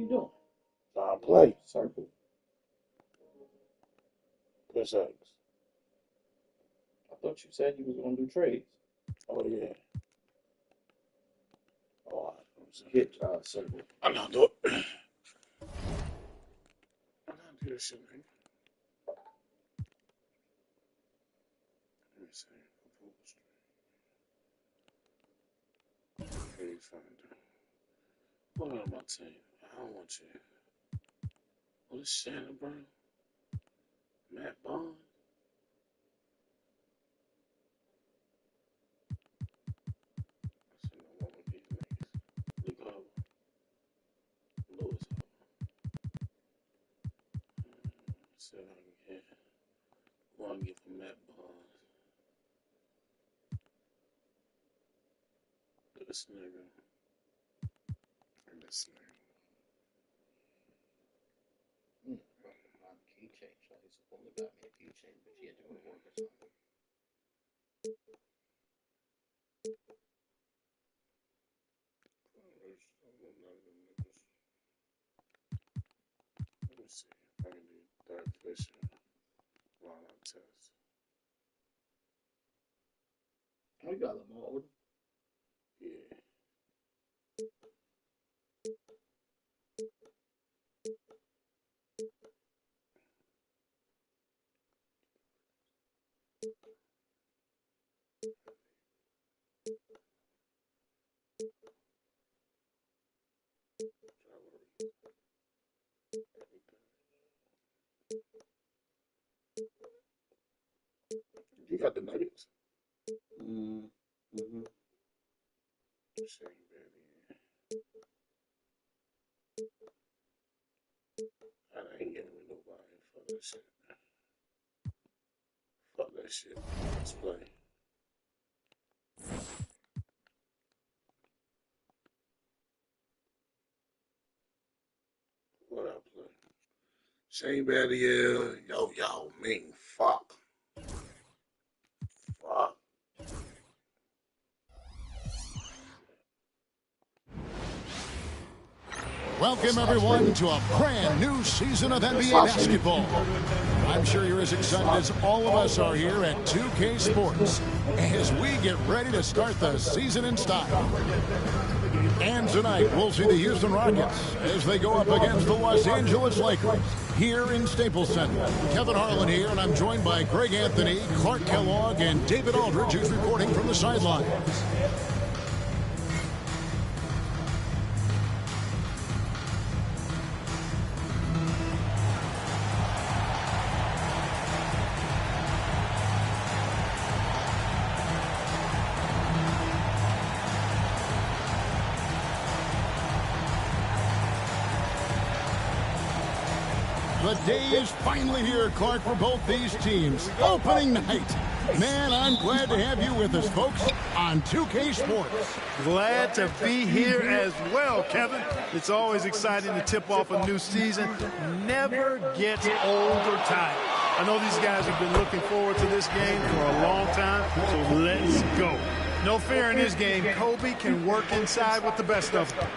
you doing? Play. Circle. Push ups. I thought you said you was gonna do trades. Oh, yeah. Oh, Hit circle. I'm not doing I'm not doing shit, man. Let me see. Okay, find. What am I saying? I don't want you. What is Shannon Brown? Matt Bond? I said, no one of these niggas. Look up. Lewis up. Said I can get one get for Matt Bond. This nigga. And this nigga. My key change. So he's supposed to got me a key change, but she had to go to work or something. Let me see. I can do Doug Fisher. Lineup test. We got Lamar Odom. Yeah. You got the Nuggets. Mm-hmm. Shane Battier. I ain't getting with nobody. Fuck that shit. Fuck that shit. Let's play. What I play? Shane Battier. Yo, mean fuck. Fuck. Welcome, everyone, to a brand new season of NBA basketball. I'm sure you're as excited as all of us are here at 2K Sports as we get ready to start the season in style. And tonight, we'll see the Houston Rockets as they go up against the Los Angeles Lakers here in Staples Center. Kevin Harlan here, and I'm joined by Greg Anthony, Clark Kellogg, and David Aldridge, who's reporting from the sidelines. The day is finally here, Clark, for both these teams. Opening night. Man, I'm glad to have you with us, folks, on 2K Sports. Glad to be here as well, Kevin. It's always exciting to tip off a new season. Never gets old or tired. I know these guys have been looking forward to this game for a long time, so let's go. No fear in this game. Kobe can work inside with the best of them.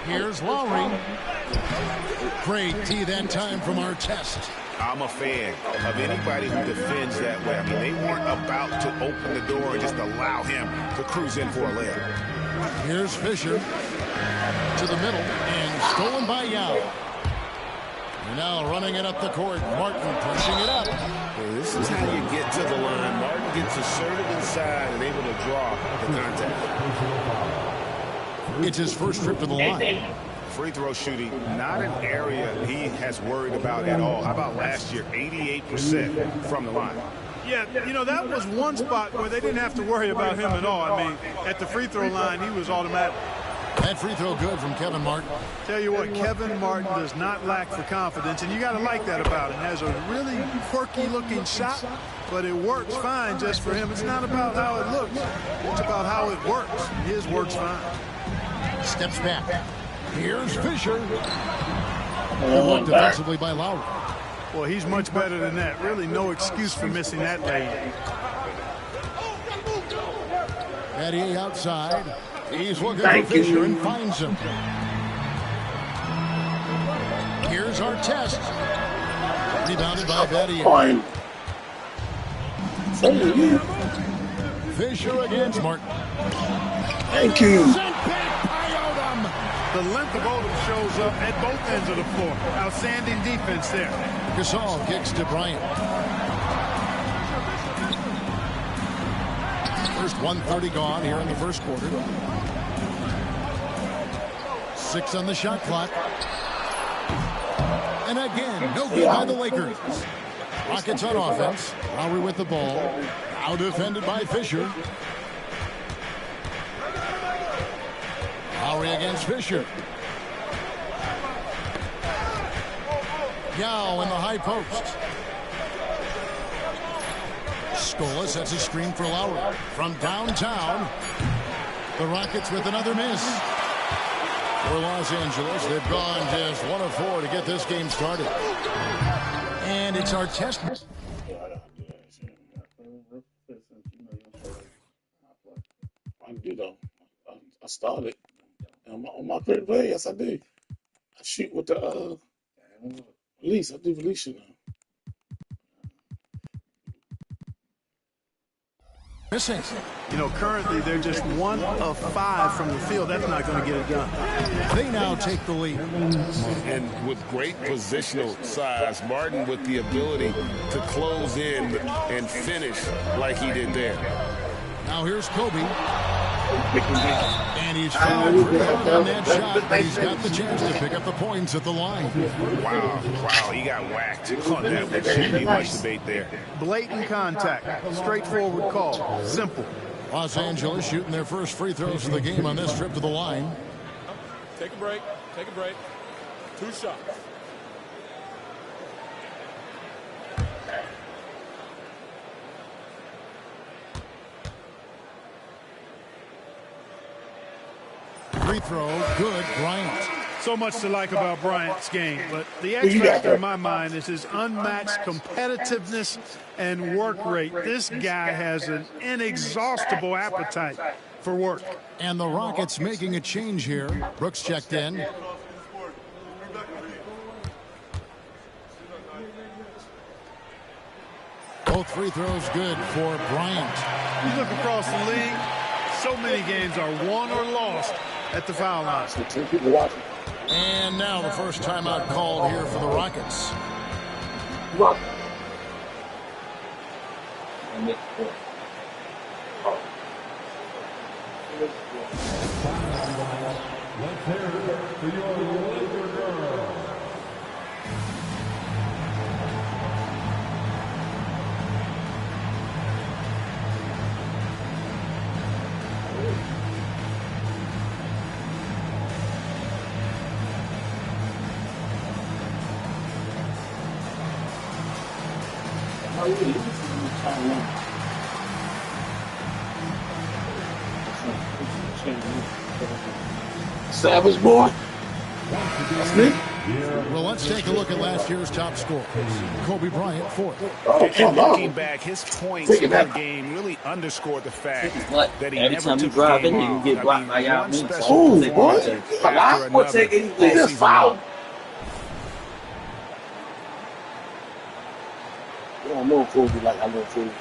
Here's Lowry. Great tee that time from Artest. I'm a fan of anybody who defends that way. I mean, they weren't about to open the door and just allow him to cruise in for a layup. Here's Fisher to the middle and stolen by Yao. And now running it up the court. Martin pushing it up. Well, this is how you get to the line. Martin gets assertive inside and able to draw the contact. It's his first trip to the line. Free throw shooting, not an area he has worried about at all. How about last year, 88% from the line? Yeah, you know, that was one spot where they didn't have to worry about him at all. I mean, at the free throw line, he was automatic. That free throw good from Kevin Martin. Tell you what, Kevin Martin does not lack for confidence, and you got to like that about him. Has a really quirky-looking shot, but it works fine just for him. It's not about how it looks. It's about how it works. His works fine. Steps back. Here's Fisher. Good look defensively by Lowry. Well, he's much better than that. Really no excuse for missing that lane. Battier outside. He's looking for Fisher and finds him. Here's Artest. Rebounded by Betty. Fisher against Martin. Thank you. The length of Odom shows up at both ends of the floor. Outstanding defense there. Gasol kicks to Bryant. First 1:30 gone here in the first quarter. 6 on the shot clock. And again, no good by the Lakers. Rockets on offense. Lowry with the ball. Now defended by Fisher. Lowry against Fisher. Yao in the high post. Scola sets a screen for Lowry. From downtown, the Rockets with another miss. For Los Angeles, they've gone just 1 of 4 to get this game started. And it's Artest. I do though. I started on my credit play. Yes, I do. I shoot with the release. I do release now. Missing. You know, currently they're just 1 of 5 from the field. That's not going to get it done. They now take the lead. And with great positional size, Martin with the ability to close in and finish like he did there. Now here's Kobe. And he's fouled on that shot, but he's got the chance to pick up the points at the line. Wow, he got whacked. Oh, that was shouldn't be much debate there. Blatant contact. Straightforward call. Simple. Los Angeles shooting their first free throws of the game on this trip to the line. Take a break. 2 shots. Free throw, good, Bryant. So much to like about Bryant's game, but the X factor in my mind is his unmatched competitiveness and work rate. This guy has an inexhaustible appetite for work. And the Rockets making a change here. Brooks checked in. Both free throws good for Bryant. You look across the league, so many games are won or lost at the foul line. And now the first timeout called here for the Rockets. Savage boy. That's me. Well, let's take a look at last year's top scorers. Kobe Bryant, 4th. And looking back, his points per game really underscored the fact that he every never time you took drive the in, game you off. get blocked by y'all. One special Oh, performance boy. after another This foul. You don't know Kobe like I know Kobe.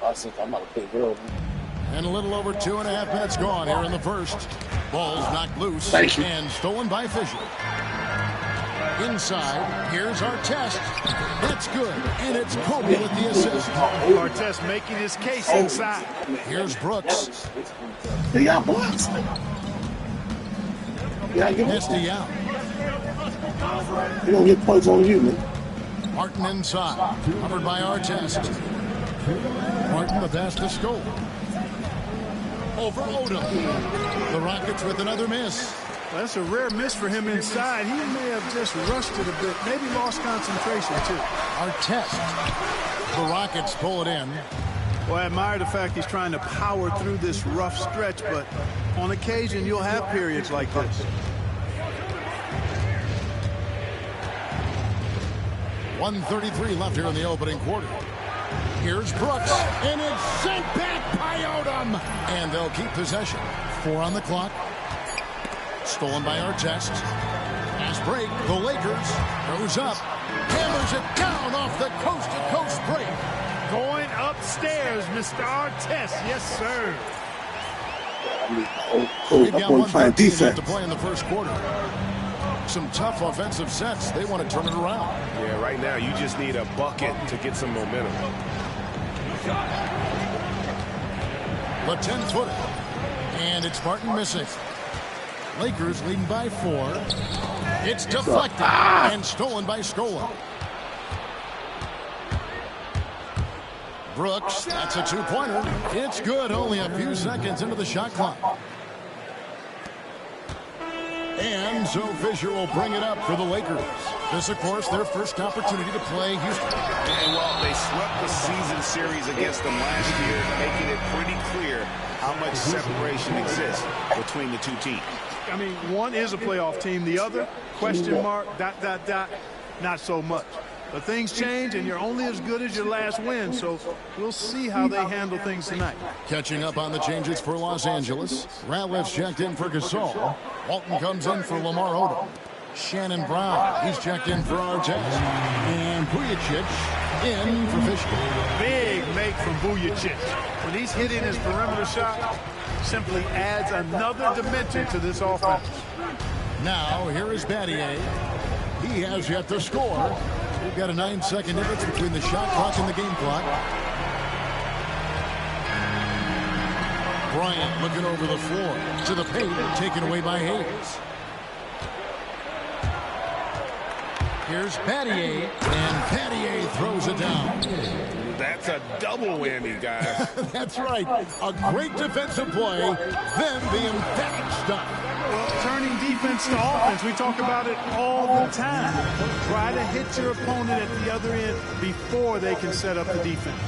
I think I'm about to play girl. And a little over 2.5 minutes gone here in the first. Ball's knocked loose and stolen by Fisher. Inside, here's Artest. That's good, and it's Kobe with the assist. Artest making his case inside. Here's Brooks. They got blocks. Nasty out. You don't get points on you, man. Martin inside, covered by Artest. Martin the pass to Scola. Over Odom. The Rockets with another miss. That's a rare miss for him inside. He may have just rushed it a bit, maybe lost concentration too. Artest. The Rockets pull it in. Well, I admire the fact he's trying to power through this rough stretch, but on occasion you'll have periods like this. .133 left here in the opening quarter. Here's Brooks, and it's sent back by Odom. And they'll keep possession. 4 on the clock. Stolen by Artest. Fast break. The Lakers goes up. Hammers it down off the coast-to-coast break. Going upstairs, Mr. Artest. Yes, sir. We've got 1:13 left to play in the first quarter. Some tough offensive sets. They want to turn it around. Yeah, right now you just need a bucket to get some momentum. The 10-footer. And it's Martin missing. Lakers leading by 4. It's deflected and stolen by Scola. Brooks, that's a 2-pointer. It's good, only a few seconds into the shot clock. And so Fisher will bring it up for the Lakers. This, of course, their first opportunity to play Houston. And well, they swept the season series against them last year, making it pretty clear how much separation exists between the two teams. I mean, one is a playoff team. The other, question mark, ... not so much. But things change, and you're only as good as your last win, so we'll see how they handle things tonight. Catching up on the changes for Los Angeles. Ratliff's checked in for Gasol. Walton comes in for Lamar Odom. Shannon Brown, he's checked in for Artest. And Vujacic in for Fisher. Big make from Vujacic. When he's hitting his perimeter shot, simply adds another dimension to this offense. Now, here is Battier. He has yet to score. We've got a 9-second difference between the shot clock and the game clock. Bryant looking over the floor to the paint, taken away by Hayes. Here's Battier, and Battier throws it down. That's a double whammy, guys. That's right. A great defensive play, then the emphatic stop. Well, turning defense to offense, we talk about it all the time. Try to hit your opponent at the other end before they can set up the defense.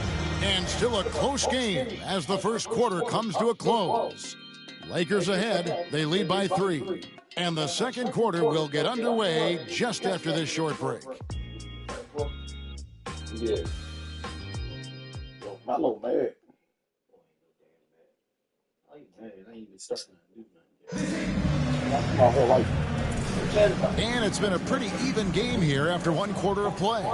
And still a close game as the first quarter comes to a close. Lakers ahead. They lead by 3. And the second quarter will get underway just after this short break. Yeah. Yo, Melo mad. I ain't mad. I ain't even starting to do nothing. My whole life. And it's been a pretty even game here after one quarter of play.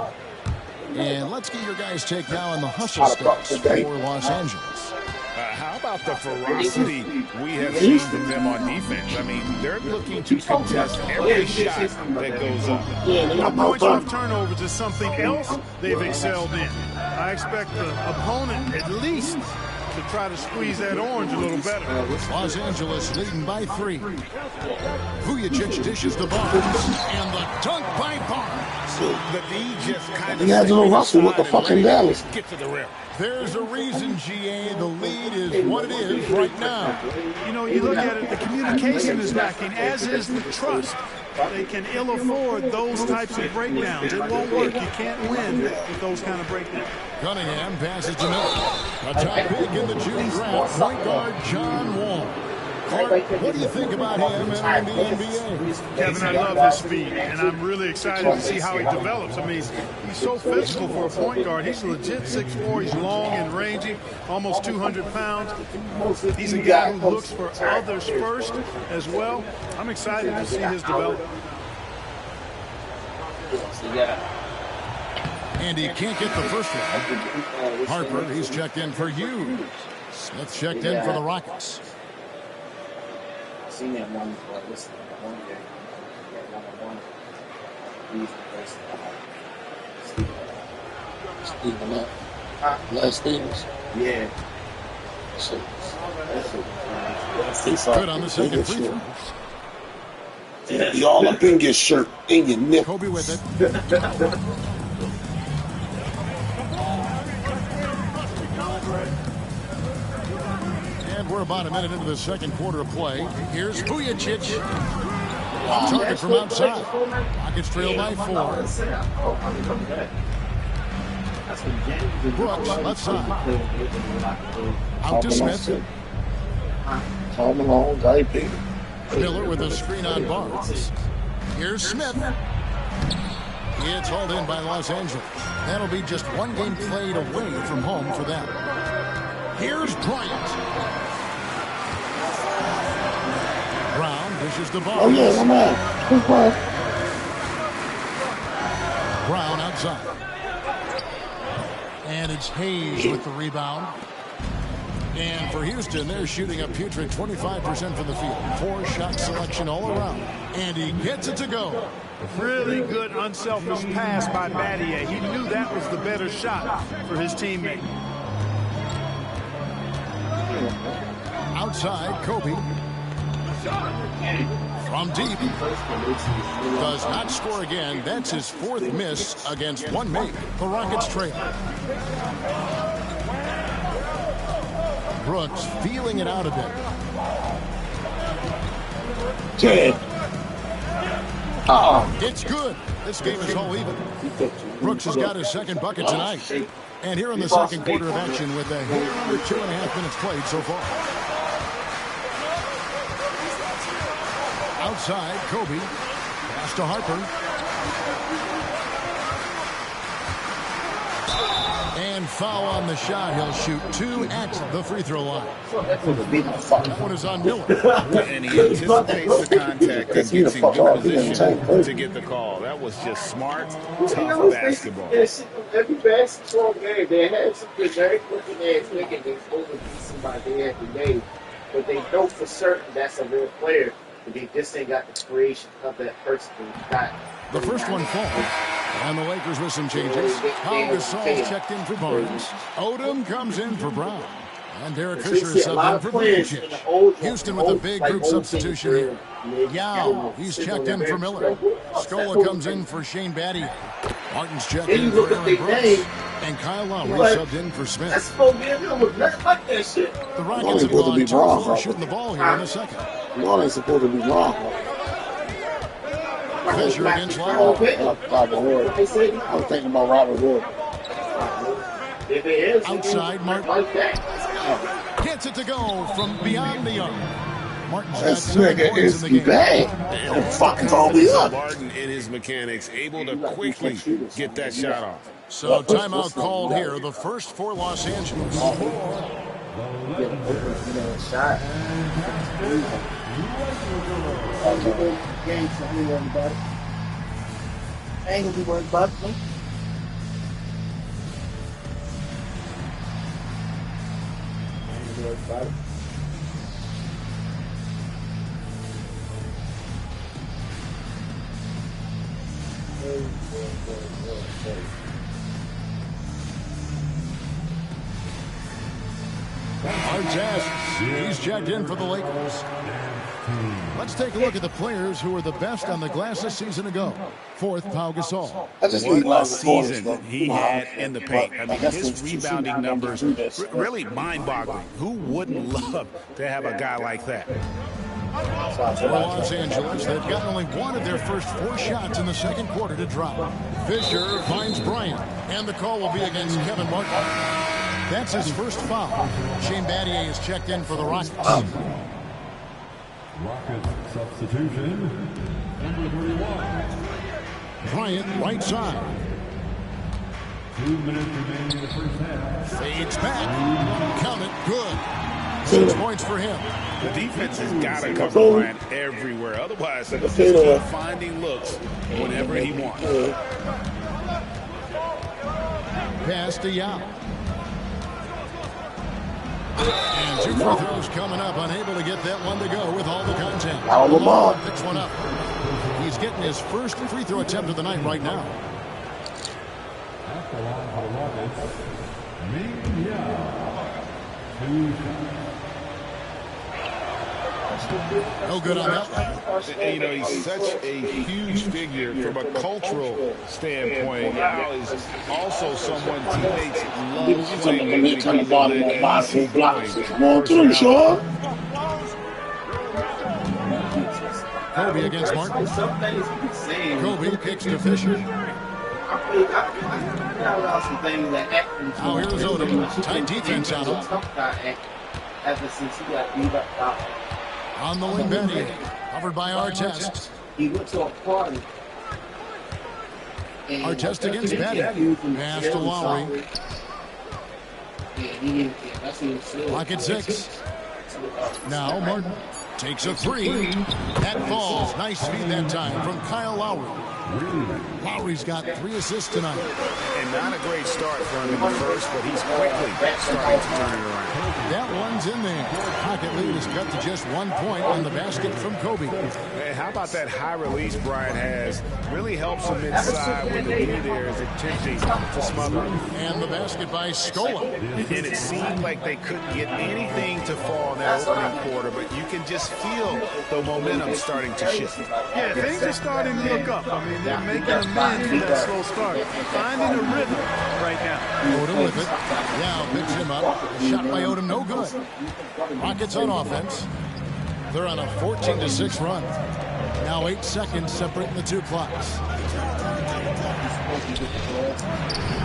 And let's get your guys' take now on the hustle stats for Los Angeles. How about the ferocity we have seen from them on defense? I mean, they're looking to contest every shot that goes up. Points off turnovers is something else they've excelled in. I expect the opponent at least to try to squeeze that orange a little better. Los Angeles leading by 3. Vujacic dishes to Barnes, and the dunk by Barnes. The D just kind of He had a little Russell with the fucking Dallas. get to the rim. There's a reason, GA, the lead is what it is right now. You know, you look at it, the communication is lacking, as is the trust. They can ill afford those types of breakdowns. It won't work. You can't win with those kind of breakdowns. Cunningham passes to Miller. A top pick in the June draft, point guard John Wall. Clark, what do you think about him entering the NBA? Kevin, I love his speed, and I'm really excited to see how he develops. I mean, he's so physical for a point guard. He's a legit 6'4". He's long and rangy, almost 200 pounds. He's a guy who looks for others first as well. I'm excited to see his development. And he can't get the first one. Harper, he's checked in for Hughes. Smith checked in for the Rockets. Seen that one game. He's the Stephen up. Les Stevens. Yeah. Good on the second free throw. You all up in your shirt, in your nip. Kobe with it. And we're about a minute into the second quarter of play. Here's Vujacic. Target from outside. Rockets trail by 4. Brooks, left side. Out to Smith. Tom Malone, Guy Peter. Miller with a screen on Barnes. Here's Smith. It's hauled in by Los Angeles. That'll be just one game played away from home for them. Here's Bryant. Brown dishes the ball. Oh, yeah, my man. Who's Brown? Brown outside. And it's Hayes with the rebound. And for Houston, they're shooting a putrid 25% from the field. 4-shot selection all around. And he gets it to go. Really good unselfish pass by Battier. He knew that was the better shot for his teammate. Outside, Kobe. From deep. Does not score again. That's his 4th miss against one make. The Rockets trail. Brooks feeling it out a bit. It's good. This game is all even. Brooks has got his 2nd bucket tonight. And here in the 2nd quarter of action with a hair under 2.5 minutes played so far. Outside, Kobe. Pass to Harper. And foul on the shot. He'll shoot 2 at the free throw line. That one is on Miller. And he anticipates the contact and gets in good position to get the call. That was just smart, tough basketball. Every basketball game, they had some good, very looking ass nigga that's supposed to be somebody every day. But they know for certain that's a real player. But they just ain't got the creation of that person who got. The first one falls. And the Lakers with some changes. Pau Gasol checked in for Barnes. Odom comes in for Brown. And Derek Fisher is subbed in for Vucevic. Houston with a big group substitution here. Yao, he's checked in for Miller. Scola comes in for Shane Battier. Martin's checked in for Aaron Brooks. And Kyle Lowry subbed in for Smith. The Rockets have gone 2-4 shooting the ball here in the 2nd. One ain't supposed to be wrong. Fisher against Lowry. Robert Wood. I was thinking about Robert Wood. Outside, Martin. Gets it to go from beyond the arc. Martin's got 7 points in the game. Damn, fucking call me up. Martin and his mechanics able to quickly get that shot off. So timeout called here. The first for Los Angeles. Ain't gonna be worried about me. Ain't gonna be worried about it. Artest, he's checked in for the Lakers. Let's take a look at the players who were the best on the glass a season ago. 4th, Pau Gasol. What a season he had in the paint. I mean, his rebounding numbers, really mind-boggling. Who wouldn't love to have a guy like that? For Los Angeles, they've gotten only one of their first 4 shots in the 2nd quarter to drop. Fisher finds Bryant, and the call will be against Kevin Martin. That's his first foul. Shane Battier is checked in for the Rockets. Rockets substitution, number 31. Bryant, right side. 2 minutes remaining in the first half. Fades back. Count it. Good. 6 points for him. The defense has got to cover Bryant everywhere. Otherwise, he'll just keep finding looks whenever he wants. Pass to Yao. And 2 free throws coming up. Unable to get that one to go with all the content. Lamar picks one up. He's getting his first free throw attempt of the night right now. At the line for the Rockets, Ming Yao. 2 shots. No good on that. You know, he's such a huge figure from a cultural standpoint. Yao is also someone teammates love playing with. Turn the ball in that box and blocks. Come on through, Shaw. Kobe against Martin. Kobe kicks to Fisher. Now here's Odom. Tight defense on him. Ever since he got beat up. On the wing, Battier. Covered by Artest. He went to a party Artest against Petty. Pass to Lowry. Pocket 6. Now Martin takes a 3. That falls. Nice feed that time from Kyle Lowry. Lowry's got 3 assists tonight. And not a great start for him in the first, but he's quickly starting to turn it around. That one's in there. Pocket lead is cut to just 1 point on the basket from Kobe. Man, how about that high release Bryant has? Really helps him inside when the D there is attempting to smother him. And the basket by Scola. And it seemed like they couldn't get anything to fall in that opening quarter, but you can just feel the momentum starting to shift. Yeah, things are starting to look up. I mean, they're making amends for that slow start. Finding a rhythm right now. Odom with it. Yao picks him up. Shot by Odom, no good. Rockets on offense. They're on a 14-6 run. Now 8 seconds separating the 2 clocks.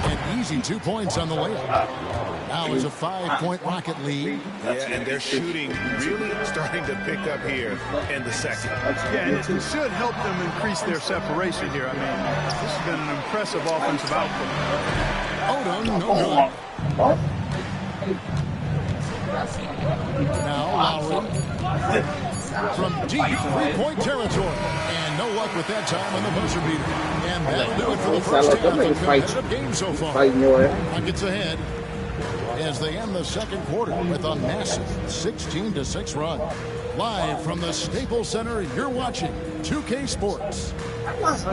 An easy 2 points on the layup. Now it's a 5-point Rocket lead. Yeah, and their shooting really starting to pick up here in the second. Yeah, and it should help them increase their separation here. I mean, this has been an impressive offensive output. Odom, no good. Now Lowry from deep 3-point territory. And no luck with that time on the buzzer beater. And that'll do it for the first half of the competitive game so far. Rockets ahead as they end the second quarter with a massive 16-6 run. Live from the Staples Center, you're watching 2K Sports. I kind of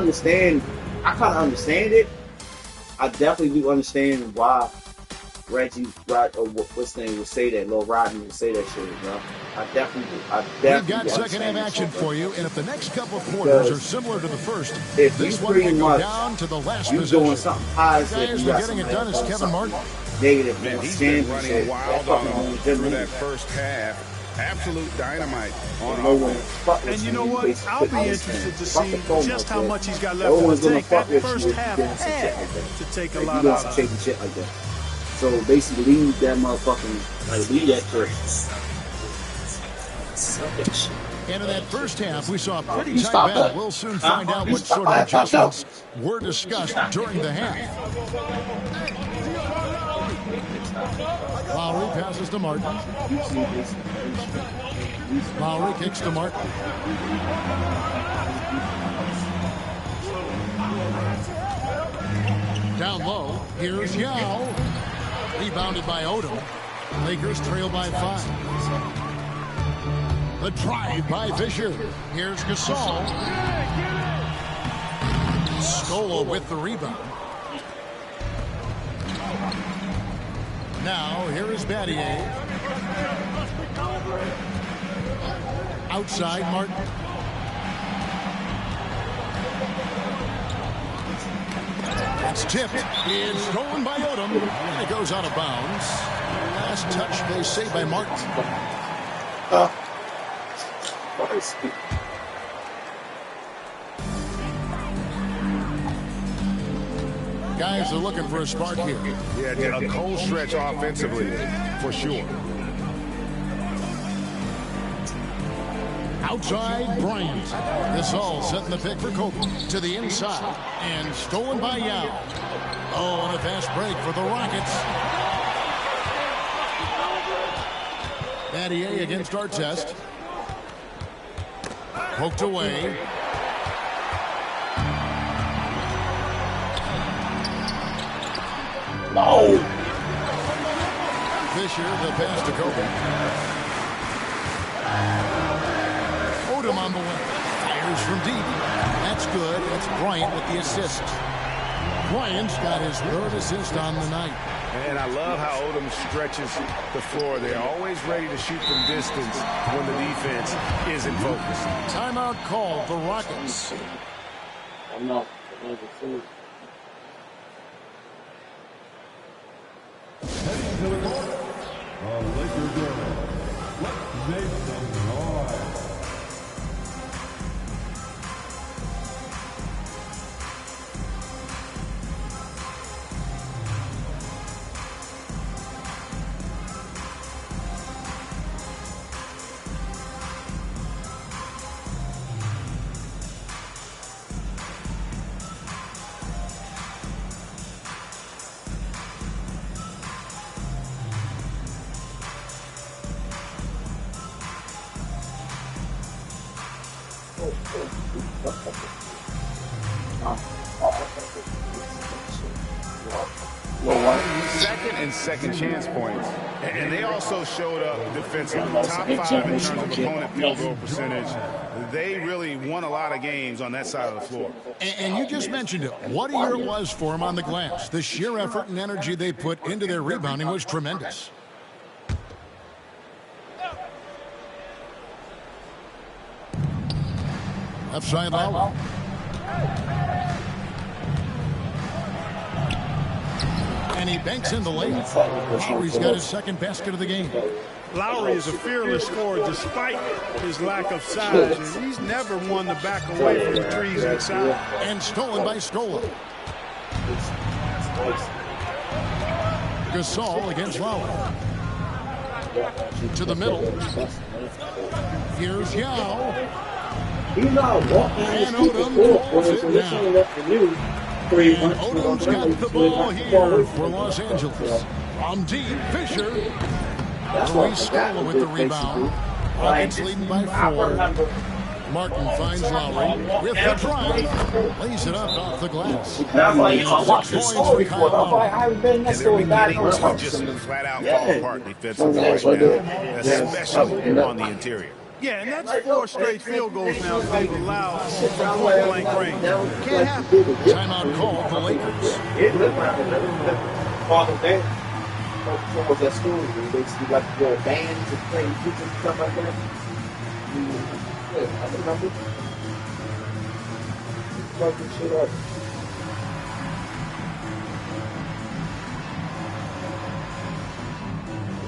understand it. I definitely do understand why Reggie, what's his name, would say that. Lil Rodney would say that shit, bro. I definitely We've got second half action for you, and if the next couple of quarters are similar to the first, if this you one may pretty go much down to the last you position. doing something positive, Guys, you we're got getting it somebody done is Kevin Martin. Negative, Man, man, he's been running wild on them through that that first half. Absolute dynamite on offense. And you know what? I'll be interested to see just how much he's got left in the tank. That first half had to take a lot out of it. Shit like that. So basically, leave that motherfucking, leave that trick. And in that first half, we saw a pretty tight battle. We'll soon find out what sort of adjustments were discussed during the half. Lowry passes to Martin. Lowry kicks to Martin. Down low, here's Yao. Rebounded by Odom. Lakers trail by 5. The drive by Fisher. Here's Gasol. Scola with the rebound. Now, here is Battier. Outside, Martin. It's tipped. It's stolen by Odom. And it goes out of bounds. Last touch, they say, by Martin. Guys are looking for a spark here. Yeah, a cold stretch offensively, for sure. Outside, Bryant. This all setting the pick for Kobe. To the inside. And stolen by Yao. Oh, and a fast break for the Rockets. Battier against Artest. Poked away. No. Fisher, the pass to Kobe. Odom on the wing. Fires from deep. That's good. That's Bryant with the assist. Bryant's got his 3rd assist on the night. And I love how Odom stretches the floor. They're always ready to shoot from distance when the defense isn't focused. Timeout called the Rockets. No. Heading to the court, the Laker girl. Let's make some noise. Second and second chance points. And they also showed up defensively. Top 5 in terms of opponent field goal percentage. They really won a lot of games on that side of the floor. And you just mentioned it. What a year it was for them on the glass. The sheer effort and energy they put into their rebounding was tremendous. Left side Lowry. And he banks in the lane. Lowry's got his second basket of the game. Lowry is a fearless scorer despite his lack of size. And he's never one to back away from the threes inside. And stolen by Scola. Gasol against Lowry. To the middle. Here's Yao. And Odom calls it now. And Odom's got the ball here for Los Angeles. From deep, Fisher. Luis Scola with the rebound. Rockets leading by 4. Martin finds Lowry with the drive. Lays it up off the glass. 6 points for Kyle Lowry. And they're beginning to just flat out fall apart defensively right now, especially on the interior. Yeah, and that's 4 straight field goals now they've allowed from point-blank range. Can't happen. Timeout called the Lakers. It looked like another father day. Was at school, they basically like to go bands and play music and stuff like that. Yeah, I remember. Fucking shit up.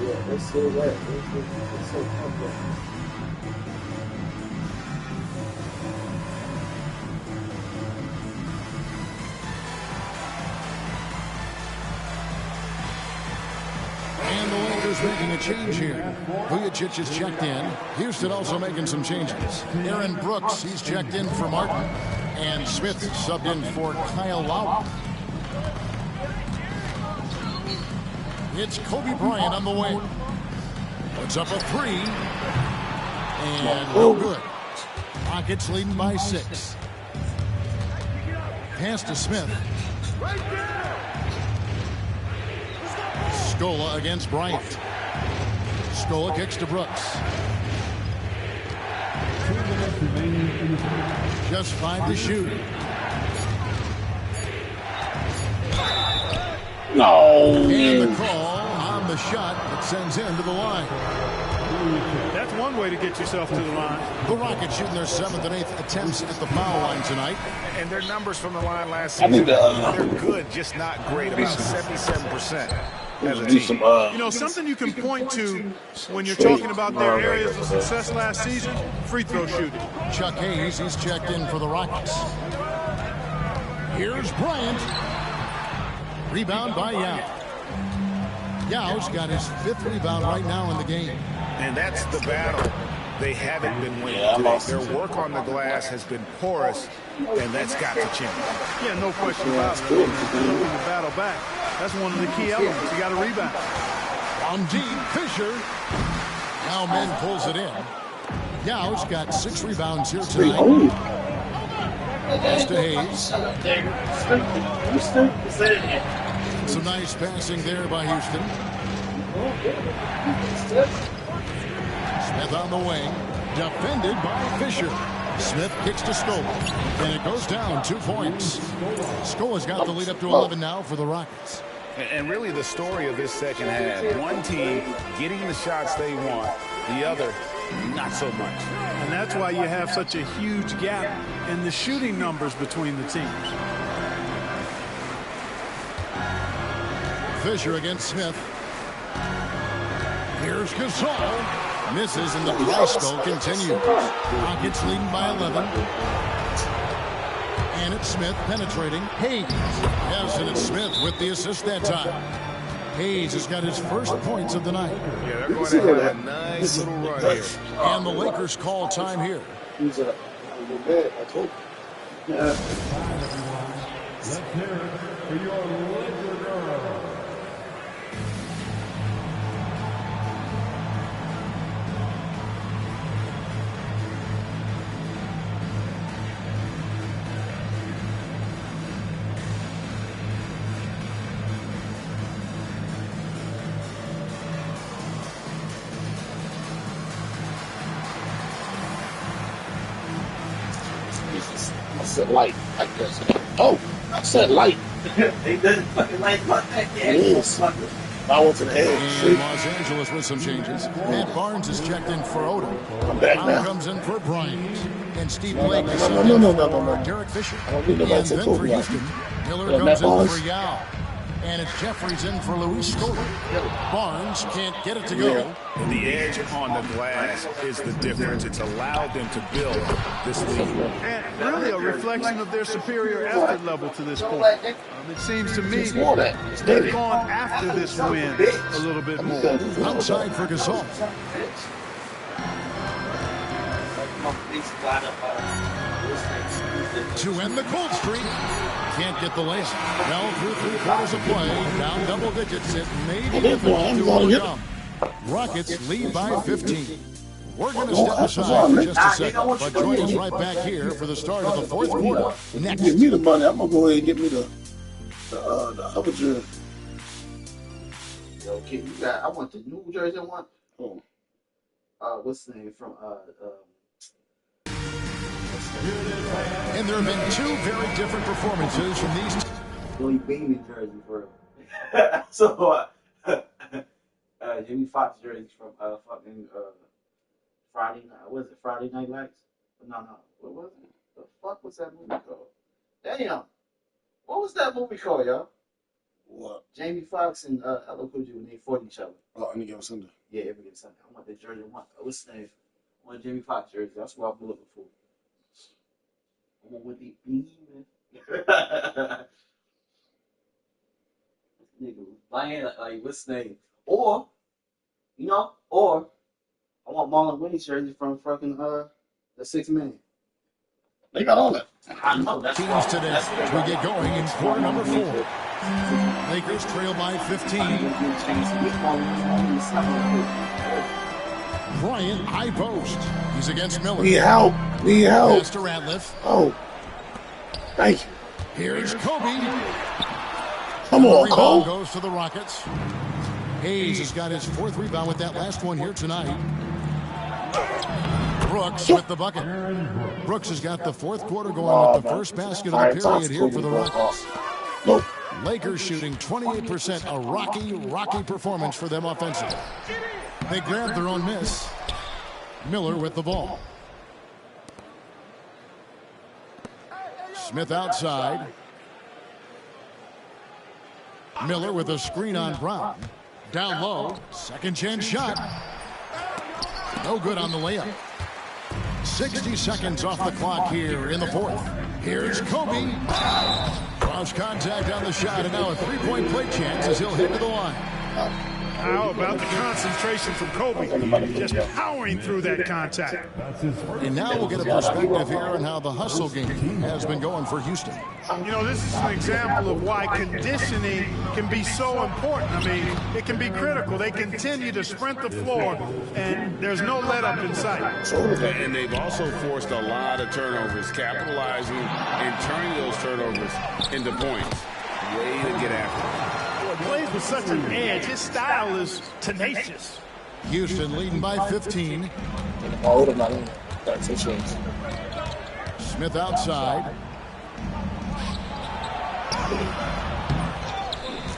Yeah, that's so right. It's so complex. And the Lakers making a change here. Vujacic is checked in. Houston also making some changes. Aaron Brooks, he's checked in for Martin. And Smith subbed in for Kyle Lowry. It's Kobe Bryant on the wing. Puts up a 3. And no good. Rockets leading by 6. Pass to Smith. Scola against Bryant. Scola kicks to Brooks. Just 5 to shoot. No. And the call on the shot that sends him to the line. That's one way to get yourself to the line. The Rockets shooting their 7th and 8th attempts at the foul line tonight. And their numbers from the line last season, they're good, just not great, about 77%. As a team. You know, something you can point to when you're talking about their areas of success last season, free throw shooting. Chuck Hayes, he's checked in for the Rockets. Here's Bryant. Rebound by Yao. Yao's got his 5th rebound right now in the game. And that's the battle they haven't been winning today. Their work on the glass has been porous, and that's got to change. Yeah, no question about it. Looking to battle back. That's one of the key elements. You got to rebound. From deep, Fisher. Now Men pulls it in. Yao's got 6 rebounds here tonight. Pass to Hayes. Some nice passing there by Houston. Smith on the wing. Defended by Fisher. Smith kicks to Scola. And it goes down 2 points. Scola's got the lead up to 11 now for the Rockets. And really the story of this second half, one team getting the shots they want, the other not so much. And that's why you have such a huge gap in the shooting numbers between the teams. Fisher against Smith. Here's Gasol. Misses, and the dry spell continues. Rockets leading by 11. And it's Smith penetrating. Hayes. Yes, and it's Smith with the assist that time. Hayes has got his first points of the night. Yeah, they're going to have a nice little run here. And the Lakers call time here. Let's hear it for your Laker girl. said light. Like this. Oh, I said light. They didn't fucking like that. It is. I went to the edge. In See? Los Angeles with some changes. Matt Barnes is checked in for Odom. I'm back Brown now. comes in for Bryant. And Steve No, Blake no, is no, subbed no, in no, for no, no, no. Derek Fisher. I don't need nobody And to then talk for about Houston, Miller Matt comes in Barnes. for Yao. And it's Jeffries in for Luis Scola. Barnes can't get it to go. And the edge on the glass is the difference. It's allowed them to build this lead. And really a reflection of their superior effort level to this point. It seems to me More that. It's they've dirty. gone after this win a little bit more. Outside for Gasol. To end the cold streak. Can't get the layup. Well, through 3/4 of play, down double digits. It may be difficult to overcome. Rockets lead by 15. We're going to step aside for just a second, but join us right back here for the start of the fourth quarter. Next. Give me the money. I'm gonna go ahead and get me the other jersey. Yo, kid, you got. I want the New Jersey one. Oh. What's the name from? And there have been two very different performances from these. Billy Bean jersey for. So, Jimmy Fox jersey from fucking Friday night. Was it Friday Night Lights? No. What was it? The fuck was that movie called? Damn. What was that movie called, y'all? What? Jamie Foxx and LL Cool J when they fought each other. Oh, any given Sunday. Yeah, every given Sunday. I want the jersey. What's the name? I want Jamie Foxx jersey. That's what I'm looking for. I want with the beam. Nigga, buying like what's the name? Or I want Marlon Wayne's jersey from fucking the 6 Man. They got all that. I know that's Teams today as we get going in quarter number 4. Lakers trail by 15. Bryant, high post. He's against Miller. Need help. Pass to Ratliff. Oh. Thank you. Here's Kobe. Come on, Rebound Cole. goes to the Rockets. Hayes has got his 4th rebound with that last one here tonight. Brooks with the bucket. Brooks has got the 4th quarter going with the first basket of the period here for the Rockets. Nope. Lakers shooting 28%, a rocky performance for them offensively. They grab their own miss. Miller with the ball. Smith outside. Miller with a screen on Brown. Down low. Second chance shot. No good on the layup. 60 seconds off the clock here in the 4th. Here's Kobe. Draws contact on the shot, and now a 3-point play chance as he'll hit to the line. How about the concentration from Kobe? Just powering through that contact. And now we'll get a perspective here on how the hustle game has been going for Houston. You know, this is an example of why conditioning can be so important. I mean, it can be critical. They continue to sprint the floor, and there's no let up in sight. And they've also forced a lot of turnovers, capitalizing and turning those turnovers into points. Way to get after it. He plays with such an edge. His style is tenacious. Houston leading by 15. Oh, not in. That's a chance. Smith outside.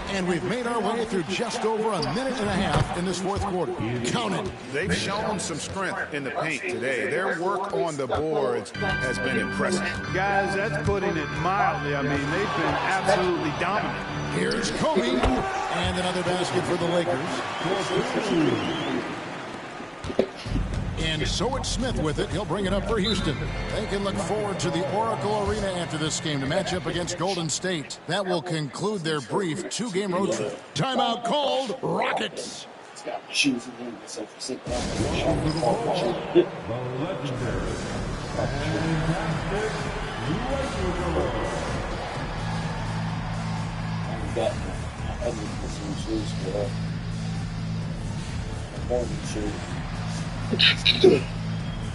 And we've made our way through just over a minute and a half in this 4th quarter. Count it. They've shown some strength in the paint today. Their work on the boards has been impressive. Guys, that's putting it mildly. I mean, they've been absolutely dominant. Here's Kobe. And another basket for the Lakers. And so it's Smith with it. He'll bring it up for Houston. They can look forward to the Oracle Arena after this game to match up against Golden State. That will conclude their brief 2-game road trip. Timeout called. Rockets. Shoes again. So for sick. The legendary, fantastic Laker Girl. Got some shoes for her. Morning shoes.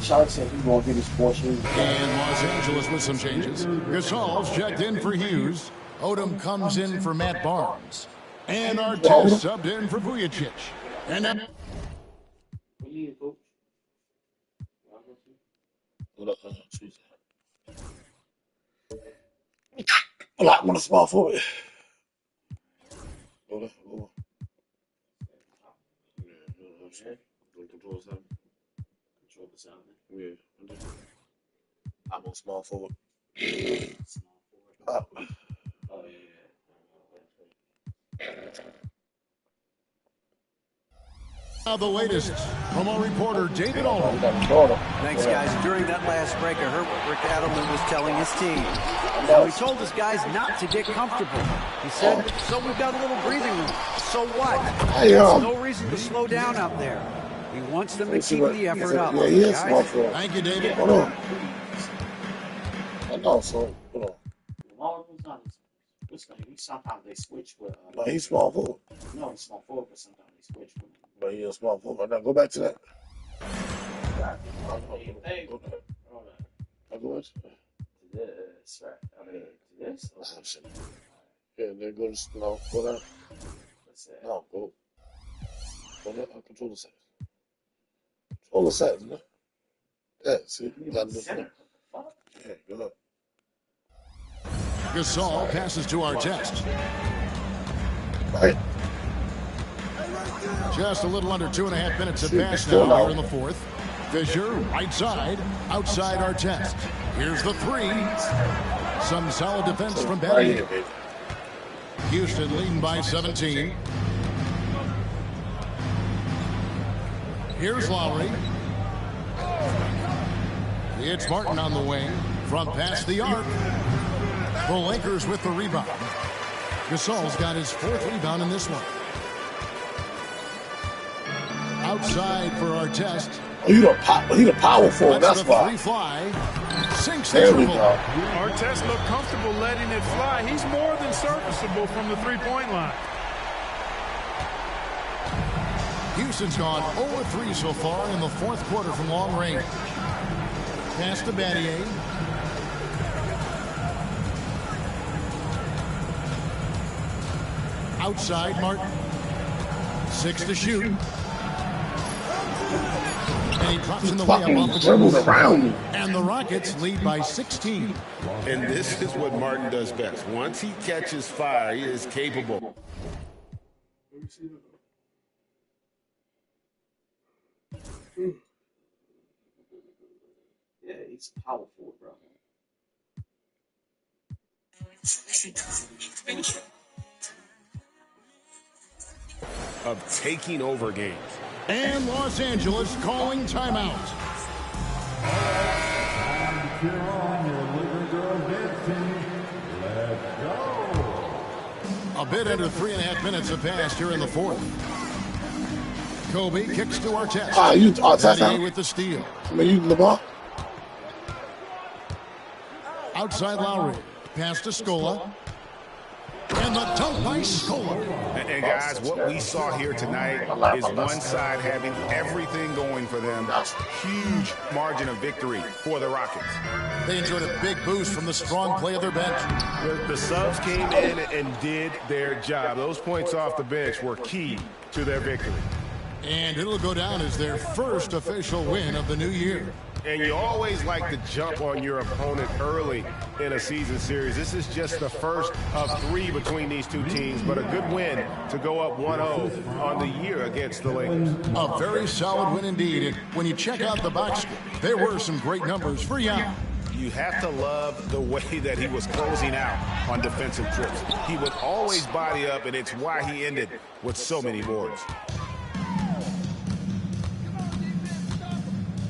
Shark said he's going to get his 4 shoes. And Los Angeles with some changes. Gasol's checked in for Hughes. Odom comes in for Matt Barnes. And Artest subbed in for Vujicic. And then What up, Tuesday? Block on the small forward. Go there. Go. Yeah, control the sound. Control the sound. Yeah. I'm on small forward. Small forward. Oh, yeah. Now the latest from our reporter, David Aldridge. Thanks, guys. During that last break, I heard what Rick Adelman was telling his team. Now, he told his guys not to get comfortable. He said, so we've got a little breathing room. So what? There's no reason to slow down out there. He wants them to keep the effort up. Yeah, he is small forward. Thank you, David. Hold on. I know, so hold on. Sometimes they switch with. No, he's small forward. No, he's small forward, but sometimes they switch with. But he's a small forward. Now go back to that. Hey, Go back. Now go back to this, right? I mean, to this. that. Yeah, then go to no, go down. No, go. Go there. Control the size. Control the size, man. Yeah, see, you got this. Yeah, go ahead. Gasol passes to Artest. Right. Just a little under 2.5 minutes have passed now here in the fourth. Fisher, right side, outside Artest. Here's the three. Some solid defense from Right Betty. here, baby. Houston leading by 17. Here's Lowry. It's Martin on the wing. From past the arc. The Lakers with the rebound. Gasol's got his fourth rebound in this one. Outside for Artest. Oh, he the power forward. That's the why. free fly. Sinks the There we triple. go. Artest looked comfortable letting it fly. He's more than serviceable from the three-point line. Houston's gone 0-3 so far in the fourth quarter from long range. Pass to Battier. Outside Martin. 6 to shoot. And he drops in the Fucking layup off the dribbled glass. around me. And the Rockets lead by 16. And this is what Martin does best. Once he catches fire, he is capable. Yeah, he's powerful, bro. Of taking over games. And Los Angeles calling timeout. Cheer on your little girl dancing. Let's go. A bit under 3.5 minutes have passed here in the fourth. Kobe kicks to Artest. You Artest Battier now? with the steal. I mean, you LeBron. Outside Lowry. Pass to Scola. And the dunk by Scola. And guys, what we saw here tonight is one side having everything going for them. Huge margin of victory for the Rockets. They enjoyed a big boost from the strong play of their bench. The subs came in and did their job. Those points off the bench were key to their victory. And it'll go down as their first official win of the new year. And you always like to jump on your opponent early in a season series. This is just the first of 3 between these two teams, but a good win to go up 1-0 on the year against the Lakers. A very solid win indeed. And when you check out the box score, there were some great numbers for Young. You have to love the way that he was closing out on defensive trips. He would always body up, and it's why he ended with so many boards.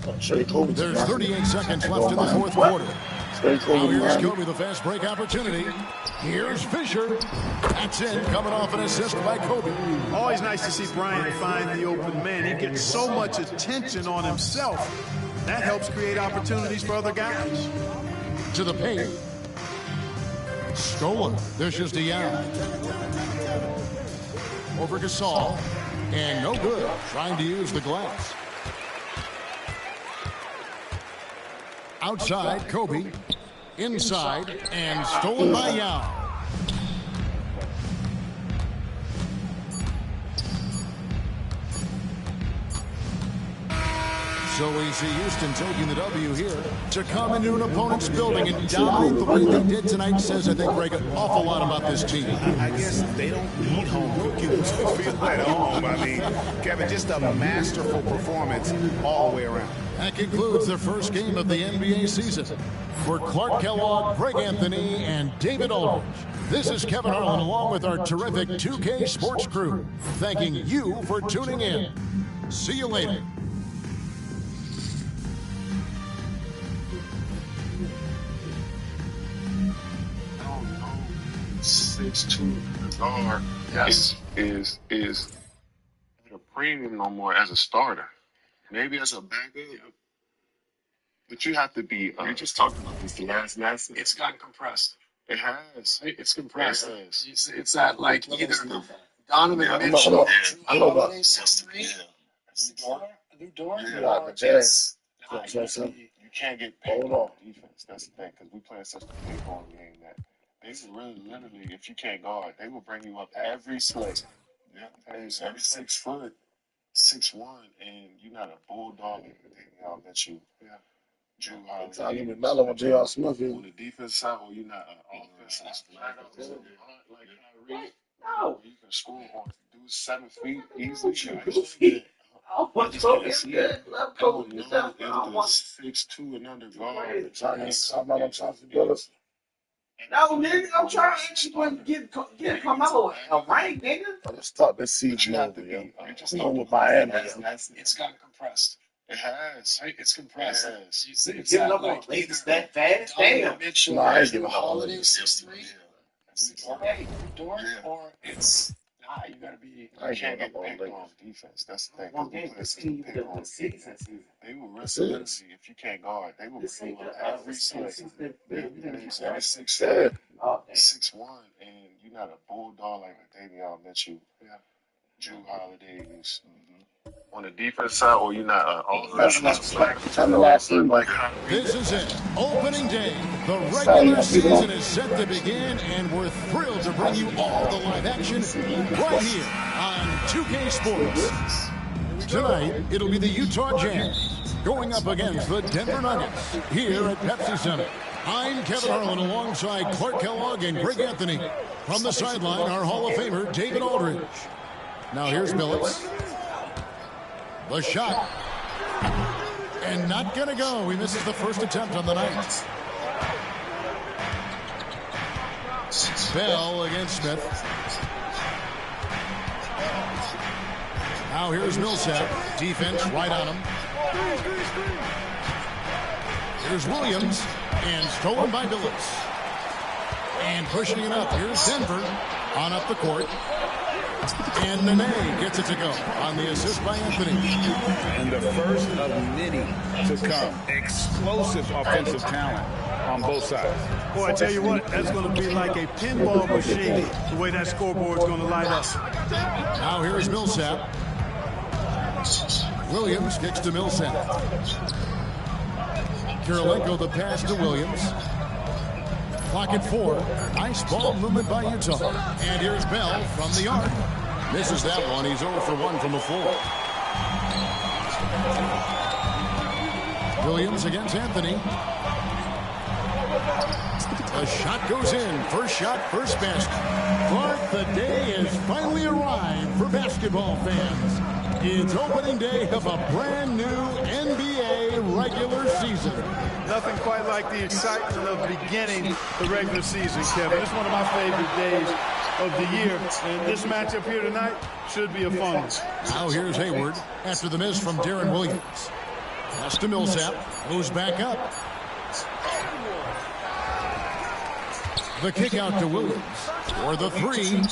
There's 38 seconds left in the fourth quarter. Now here's Kobe, the fast break opportunity. Here's Fisher. That's it, coming off an assist by Kobe. Always nice to see Bryant find the open man. He gets so much attention on himself. That helps create opportunities for other guys. To the paint. Scola dishes to Young. Over Gasol. And no good, trying to use the glass. Outside, Kobe. Inside, and stolen by Yao. So we see Houston taking the W here. To come into an opponent's building and dominate the way they did tonight says, I think, Greg, an awful lot about this team. I guess they don't need home cooking to feel at home. I mean, Kevin, just a masterful performance all the way around. That concludes the first game of the NBA season. For Clark Kellogg, Greg Anthony, and David Aldridge, this is Kevin Harlan along with our terrific 2K Sports crew, thanking you for tuning in. See you later. I don't know. 6'2" guard is a premium no more as a starter. Maybe as a backup. But you have to be. We just talked about this last. It's gotten compressed. It has. It's compressed. It has. It's that like either Donovan Mitchell, I know about 6'3", Lou Dort, the Jazz. You can't get paid on defense. That's the thing, because we play such a big ball game that they will really, literally, if you can't guard, they will bring you up every slip. Yeah, every 6 foot, 6'1", and you're not a bulldog. I'll bet you. Yeah. Drew Holiday. Mellow on J.R. Smith. On the defense side, or you're not an offensive like Kyrie. No. You can score on dudes 7 feet easily. I want to go get good. Let's go If get that. the 6'2" and under guard, No, nigga, I'm trying to actually get Carmelo a ring, nigga. Let's start this season over, yo. You know, with Miami. It's gotten compressed. It has. It's compressed. It has. It's Giving that up on like Lakers that fast? Donovan Damn. Mitchell, Nah, I ain't Drew giving Holiday, Holiday 6'3", Hey, Dort, or it's you gotta be. I You ain't can't giving get up on picked Lakers. on defense. That's the thing. one game to see you with the season. They will That's really, it. if you can't guard, they will bring you up every slip. Every 6'7", Yeah. 6'1", and you're not a bulldog like a Davion Mitchell. Yeah. Drew Holidays. On the defense side, or you're not an offensive like This is it. Opening day. The regular season is set to begin, and we're thrilled to bring you all the live action right here on 2K Sports. Tonight, it'll be the Utah Jazz going up against the Denver Nuggets here at Pepsi Center. I'm Kevin Harlan alongside Clark Kellogg and Greg Anthony. From the sideline, our Hall of Famer, David Aldridge. Now here's Billups. The shot. And not going to go. He misses the first attempt on the night. Bell against Smith. Now here's Millsap. Defense right on him. Here's Williams. And stolen by Billups. And pushing it up. Here's Denver on up the court. And Nene gets it to go on the assist by Anthony. And the first of many to come. Explosive offensive talent on both sides. Boy, I tell you what, that's going to be like a pinball machine, the way that scoreboard's going to light up. Now here's Millsap. Williams kicks to Millsap. Kirilenko the pass to Williams. Clock at 4. Nice ball movement by Utah. And here's Bell from the arc. Misses that one. He's 0 for 1 from the floor. Williams against Anthony. The shot goes in. First shot, first basket. Clark, the day has finally arrived for basketball fans. It's opening day of a brand new NBA regular season. Nothing quite like the excitement of beginning the regular season, Kevin. It's one of my favorite days of the year. And this matchup here tonight should be a fun one. Now here's Hayward after the miss from Darren Williams. Pass to Millsap. Moves back up. The kick out to Williams for the 3.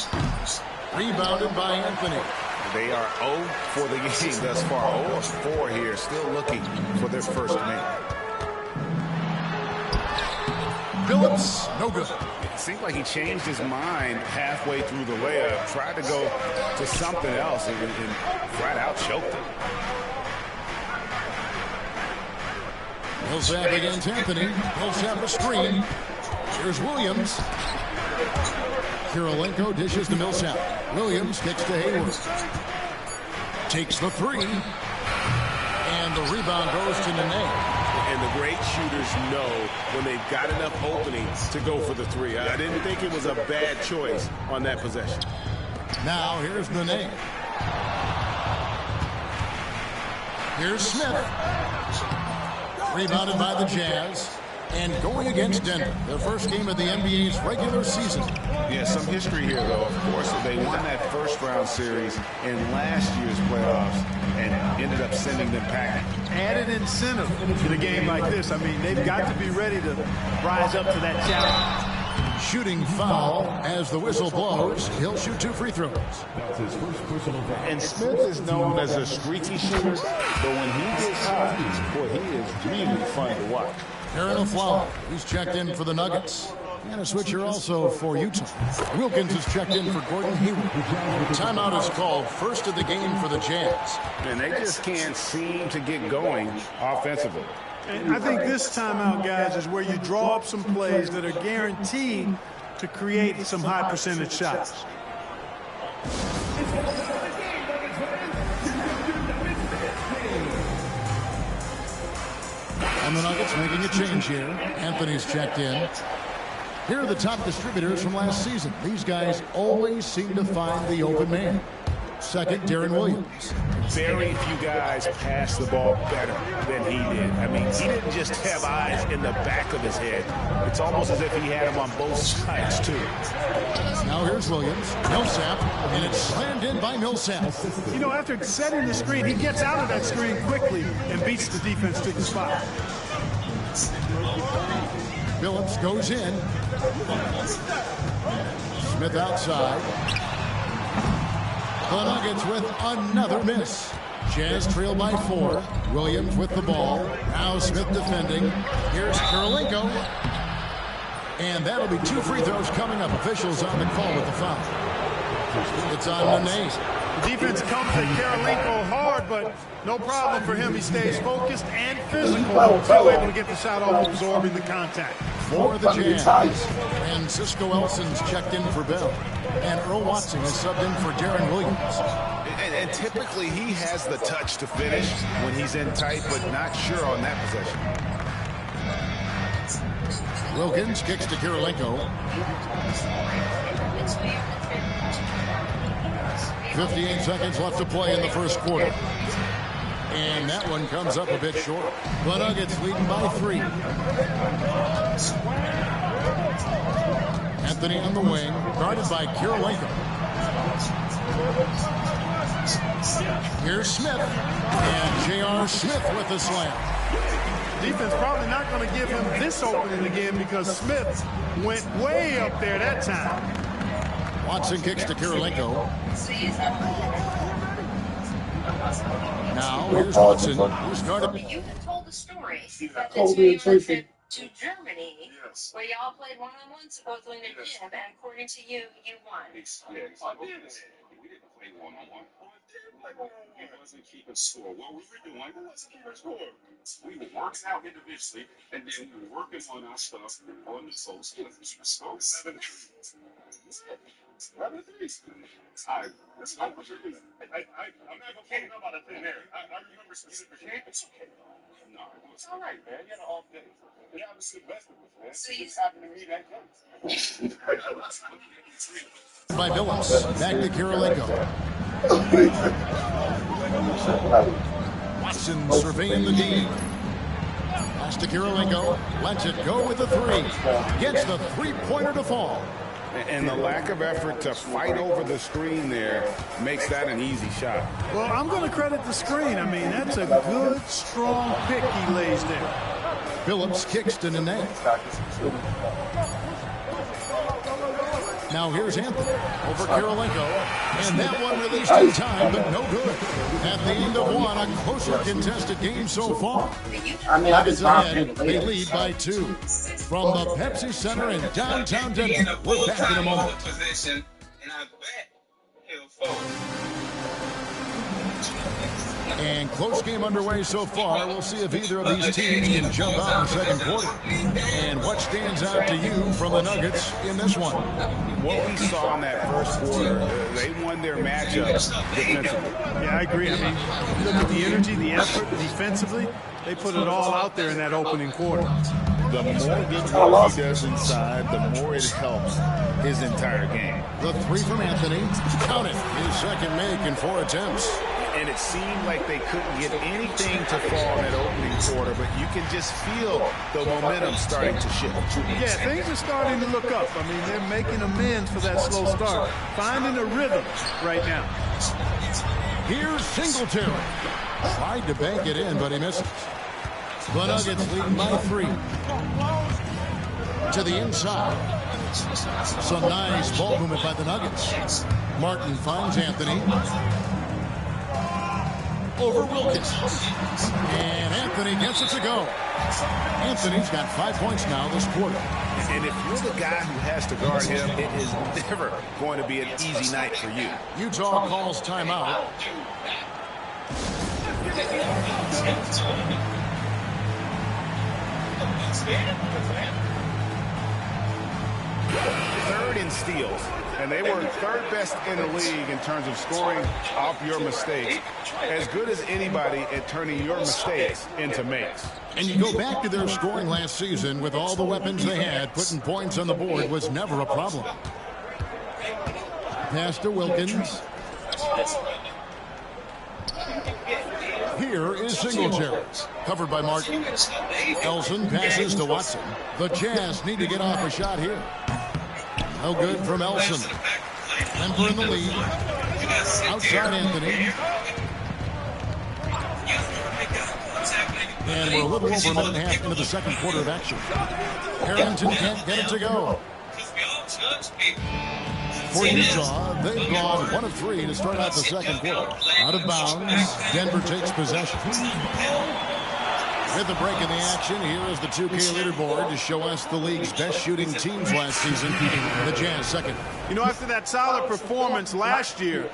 Rebounded by Anthony. They are 0 for the game thus far. 0 4 here, still looking for their first win. Billups, no good. It seemed like he changed his mind halfway through the layup, tried to go to something else, and flat out choked it. Millsap against Anthony. Millsap a screen. Here's Williams. Kirilenko dishes to Millsap. Williams kicks to Hayward. Takes the 3. And And the rebound goes to Nene. And the great shooters know when they've got enough openings to go for the three. I didn't think it was a bad choice on that possession. Now here's Nene. Here's Smith. Rebounded by the Jazz. And going against Denver, their first game of the NBA's regular season. Yeah, some history here, though, of course. They won that first-round series in last year's playoffs and ended up sending them packing. Added incentive to a game like this. I mean, they've got to be ready to rise up to that challenge. Shooting foul as the whistle blows. He'll shoot 2 free throws. And Smith is known as a streaky shooter, but when he gets hot, boy, he is really fun to watch. Aaron Aflalo, he's checked in for the Nuggets. And a switcher also for Utah. Wilkins is checked in for Gordon Hayward. Timeout is called, first of the game for the Jazz. And they just can't seem to get going offensively. And I think this timeout, guys, is where you draw up some plays that are guaranteed to create some high percentage shots. And the Nuggets making a change here. Anthony's checked in. Here are the top distributors from last season. These guys always seem to find the open man. Second, Darren Williams. Very few guys pass the ball better than he did. I mean, he didn't just have eyes in the back of his head. It's almost as if he had them on both sides, too. Now here's Williams. Millsap, and it's slammed in by Millsap. You know, after setting the screen, he gets out of that screen quickly and beats the defense to the spot. Phillips goes in. Smith outside. The Nuggets with another miss. Jazz trail by 4. Williams with the ball. Now Smith defending. Here's Karolinko. And that'll be 2 free throws coming up. Officials on the call with the foul. It's on Nene. The defense comes at Karolinko hard, but no problem for him. He stays focused and physical. Still able to get the shot off, absorbing the contact. For the Jazz. And Cisco Elson's checked in for Bell. And Earl Watson is subbed in for Darren Williams. And typically he has the touch to finish when he's in tight, but not sure on that possession. Wilkins kicks to Karolinko. 58 seconds left to play in the first quarter. And that one comes up a bit short. The Nuggets leading by 3. Anthony on the wing, guarded by Karolinko. Here's Smith. And J.R. Smith with the slam. Defense probably not going to give him this opening again because Smith went way up there that time. Watson kicks to Karolinko. Now here's Watson, who's guarded. You have told the story that the 2 you went to Germany, where y'all played one-on-one supposedly in the gym, and according to you, you won. We didn't play one-on-one. We wasn't keeping score. What we were doing wasn't keeping score. We were working out individually, and then we were working on our stuff on the post. I'm not gonna complain about a thing there. I remember specific games. It's okay. No, it's all right, man. You had an off day. Yeah, I was Sylvester with, man. So you just happened to meet that game. By Phillips. Back to Karolinko. Watson surveying the D. Pass to Karolinko. Lets it go with the 3. Gets the 3-pointer to fall. And the lack of effort to fight over the screen there makes that an easy shot. Well, I'm going to credit the screen. I mean, that's a good, strong pick he lays there. Phillips kicks to Nene. Now here's Anthony over Karolinko. And that one released in time, but no good. At the end of one, a closer contested game so far. Nuggets ahead, they lead by 2. From the Pepsi Center in downtown Denver, we're back in a moment. And close game underway so far. We'll see if either of these teams can jump out in the second quarter. And what stands out to you from the Nuggets in this one? What we saw in that first quarter, they won their matchups defensively. Yeah, I agree. I mean, look at the energy, the effort defensively. They put it all out there in that opening quarter. The more good work he does inside, the more it helps his entire game. The three from Anthony. Count it. His second make in 4 attempts. And it seemed like they couldn't get anything to fall in that opening quarter, but you can just feel the momentum starting to shift. Yeah, things are starting to look up. I mean, they're making amends for that slow start, finding a rhythm right now. Here's Singletary. Tried to bank it in, but he misses. The Nuggets leading by 3. To the inside. Some nice ball movement by the Nuggets. Martin finds Anthony. Over Wilkins. And Anthony gets it to go. Anthony's got 5 points now this quarter. And if you're the guy who has to guard him, it is never going to be an easy night for you. Utah calls timeout. Third in steals, and they were third best in the league in terms of scoring off your mistakes. As good as anybody at turning your mistakes into makes. And you go back to their scoring last season with all the weapons they had, putting points on the board was never a problem. Pass to Wilkins. Here is Singletary. Covered by Martin. Elson passes to Watson. The Jazz need to get off a shot here. No good from Elson. Denver in the lead. Outside Anthony. And we're a little over a minute and a half into the second quarter of action. Harrington can't get it to go. For Utah, they've gone 1 of 3 to start out the second quarter. Out of bounds, Denver takes possession. With the break in the action, here is the 2K leaderboard to show us the league's best shooting teams last season. The Jazz second. You know, after that solid performance last year,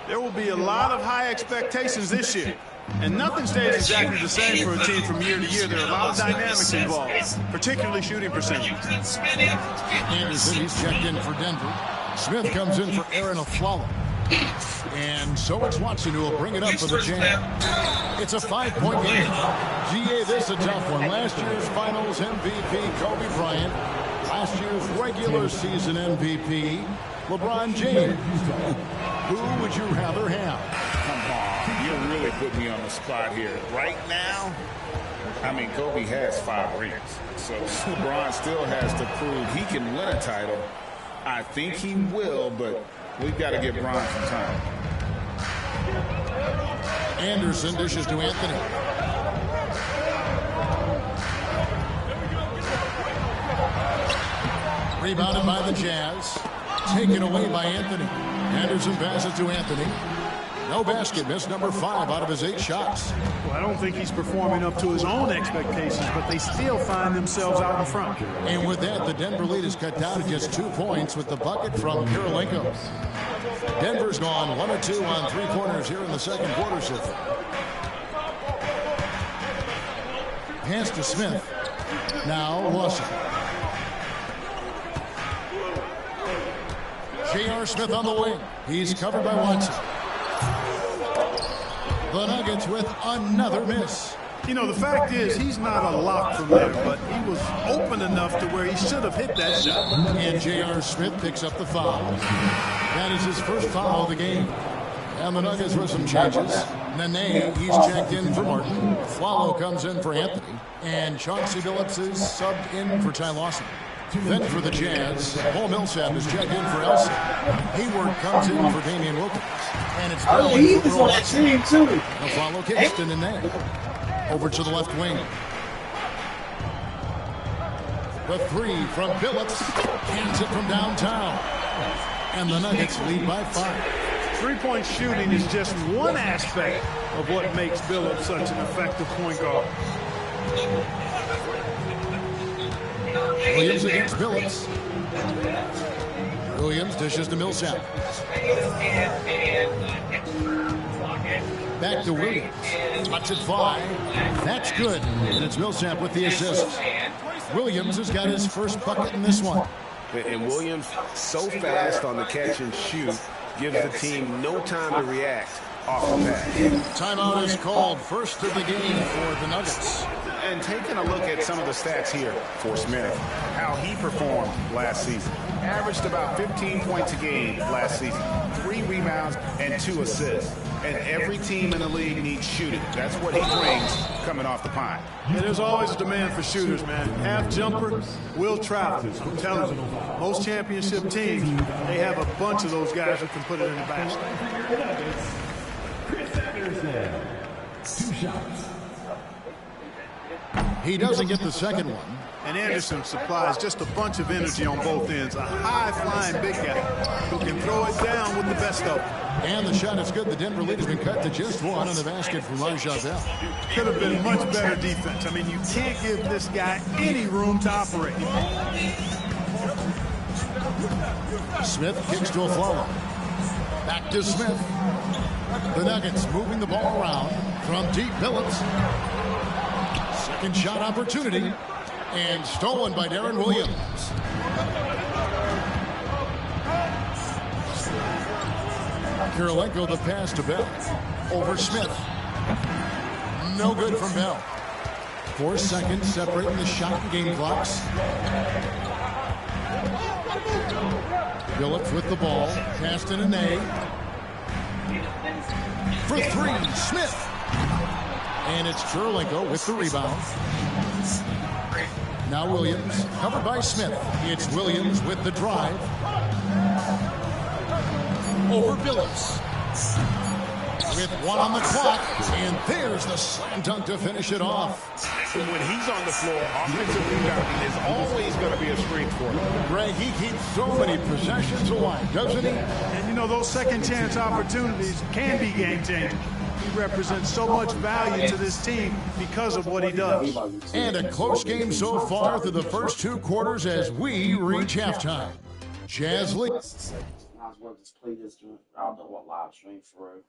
there will be a lot of high expectations this year. And nothing stays exactly the same for a team from year to year. There are a lot of dynamics involved, particularly shooting percentage. Anderson, he's checked in for Denver. Smith comes in for Aaron Aflalo. And so it's Watson who will bring it up for the Jazz. It's a 5-point game. GA, this a tough one. Last year's finals MVP, Kobe Bryant. Last year's regular season MVP, LeBron James. Who would you rather have? Come on, you really put me on the spot here. Right now, I mean, Kobe has 5 rings. So LeBron still has to prove he can win a title. I think he will, but we've got to give Bron some time. Anderson dishes to Anthony. Rebounded by the Jazz. Taken away by Anthony. Anderson passes to Anthony. No basket, missed number 5 out of his 8 shots. Well, I don't think he's performing up to his own expectations, but they still find themselves out in front. And with that, the Denver lead is cut down to just 2 points with the bucket from Kirilenko. Denver's gone 1 of 2 on 3 corners here in the second quarter so far. Pass to Smith. Now Lawson. J.R. Smith on the wing. He's covered by Watson. The Nuggets with another miss. You know, the fact is, he's not a lock from there, but he was open enough to where he should have hit that shot. And J.R. Smith picks up the foul. That is his first foul of the game. And the Nuggets with some changes. Nene, he's checked in for Martin. Flalo comes in for Anthony. And Chauncey Billups is subbed in for Ty Lawson. Then for the Jazz, Paul Millsap is checked in for Elson. Hayward comes in for Damian Wilkins. And it's he was on that team too. The follow Kingston in there. Over to the left wing. The 3 from Billups. Cans it from downtown. And the Nuggets lead by 5. 3-point shooting is just one aspect of what makes Billups such an effective point guard. Williams against Billups. Williams dishes to Millsap. Back to Williams. Touch at 5. That's good. And it's Millsap with the assist. Williams has got his first bucket in this one. And Williams, so fast on the catch and shoot, gives the team no time to react off the pass. Timeout is called. First of the game for the Nuggets. And taking a look at some of the stats here for Smith, how he performed last season. Averaged about 15 points a game last season, 3 rebounds and 2 assists. And every team in the league needs shooting. That's what he brings coming off the pine. Yeah, there's always a demand for shooters, man. Half jumper will travel. I'm telling you, most championship teams, they have a bunch of those guys who can put it in the basket. Chris Anderson, 2 shots. He doesn't get the second one. And Anderson supplies just a bunch of energy on both ends. A high-flying big guy who can throw it down with the best of them. And the shot is good. The Denver lead has been cut to just 1 on the basket from Raja Bell. Could have been much better defense. I mean, you can't give this guy any room to operate. Smith kicks to Afflalo. Back to Smith. The Nuggets moving the ball around from deep. Phillips. Second shot opportunity. And stolen by Darren Williams. Kirilenko the pass to Bell. Over Smith. No good from Bell. 4 seconds separating the shot and game clocks. Phillips with the ball. Passed in a nay. For 3, Smith. And it's Kirilenko with the rebound. Now Williams, covered by Smith. It's Williams with the drive. Over Billups. With 1 on the clock. And there's the slam dunk to finish it off. When he's on the floor, offensive rebounding is always going to be a strength for him. Greg, he keeps so many possessions alive, doesn't he? And, you know, those second chance opportunities can be game-changing. He represents so much value to this team because of what he does. And a close game so far through the first 2 quarters as we reach halftime. Jazz lead. Might as well just play this. I don't know what live stream through.